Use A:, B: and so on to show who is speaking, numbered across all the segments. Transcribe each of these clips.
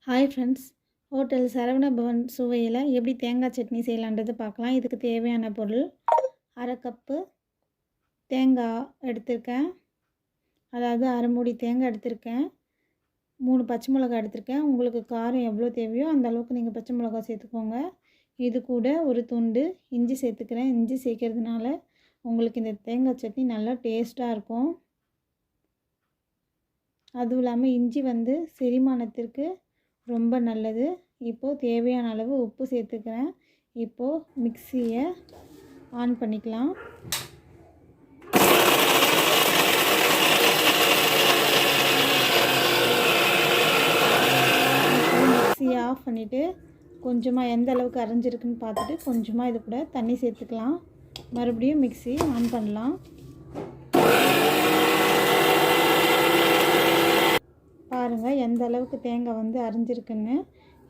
A: Hi friends, hotel Saravana Bhavan சுவையில் எப்படி தேங்காய் சட்னி செய்யலான்றது பார்க்கலாம். இதுக்கு தேவையான பொருள்: அரை கப்பு தேங்காய் எடுத்திருக்கேன், அதாவது அரை மூடி தேங்காய் எடுத்திருக்கேன். 3 பச்சை மிளகாய் எடுத்திருக்கேன். உங்களுக்கு காரம் எவ்வளோ தேவையோ அந்த அளவுக்கு நீங்கள் பச்சை மிளகாய் சேர்த்துக்கோங்க. இது கூட ஒரு துண்டு இஞ்சி சேர்த்துக்கிறேன். இஞ்சி சேர்க்கறதுனால உங்களுக்கு இந்த தேங்காய் சட்னி நல்லா டேஸ்ட்டாக இருக்கும். அதுவும் இல்லாமல் இஞ்சி செரிமானத்திற்கு ரொம்ப நல்லது. இப்போது தேவையான அளவு உப்பு சேர்த்துக்கிறேன். இப்போது மிக்சியை ஆன் பண்ணிக்கலாம். மிக்சியை ஆஃப் பண்ணிவிட்டு கொஞ்சமாக எந்த அளவுக்கு அரைஞ்சிருக்குன்னு பார்த்துட்டு கொஞ்சமாக இது கூட தண்ணி சேர்த்துக்கலாம். மறுபடியும் மிக்சி ஆன் பண்ணலாம். பாருங்கள் எந்த அளவுக்கு தேங்காய் அரைஞ்சிருக்குன்னு.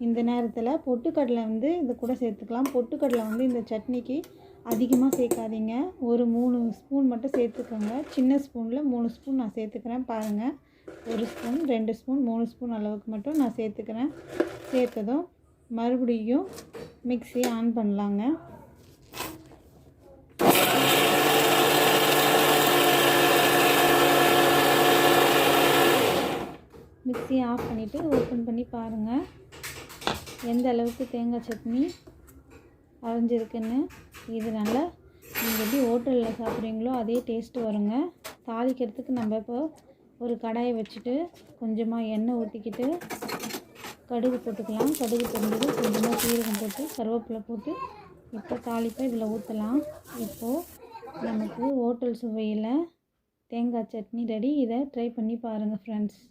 A: இந்த நேரத்தில் பொட்டுக்கடலை இது கூட சேர்த்துக்கலாம். பொட்டுக்கடலை இந்த சட்னிக்கு அதிகமாக சேர்க்காதீங்க. ஒரு 3 ஸ்பூன் மட்டும் சேர்த்துக்கோங்க. சின்ன ஸ்பூனில் 3 ஸ்பூன் நான் சேர்த்துக்கிறேன். பாருங்கள், 1 ஸ்பூன், 2 ஸ்பூன், 3 ஸ்பூன் அளவுக்கு மட்டும் நான் சேர்த்துக்கிறேன். சேர்த்ததும் மறுபடியும் மிக்சி ஆன் பண்ணலாங்க. மிக்ஸி ஆஃப் பண்ணிவிட்டு ஓப்பன் பண்ணி பாருங்கள் எந்த அளவுக்கு தேங்காய் சட்னி அரைஞ்சிருக்குன்னு. இது நல்லா நீங்கள் எப்படி ஹோட்டலில் சாப்பிட்றீங்களோ அதே டேஸ்ட்டு வருங்க. தாளிக்கிறதுக்கு நம்ம இப்போ ஒரு கடாயை வச்சுட்டு கொஞ்சமாக எண்ணெய் ஊற்றிக்கிட்டு கடுகு போட்டுக்கலாம். கடுகு பொரிஞ்சது கொஞ்சமாக சீரகம் போட்டு கருவேப்பிலை போட்டு இப்போ தாளிப்பை இதில் ஊற்றலாம். இப்போது நமக்கு ஹோட்டல் சுவையில் தேங்காய் சட்னி ரெடி. இதை ட்ரை பண்ணி பாருங்கள் ஃப்ரெண்ட்ஸ்.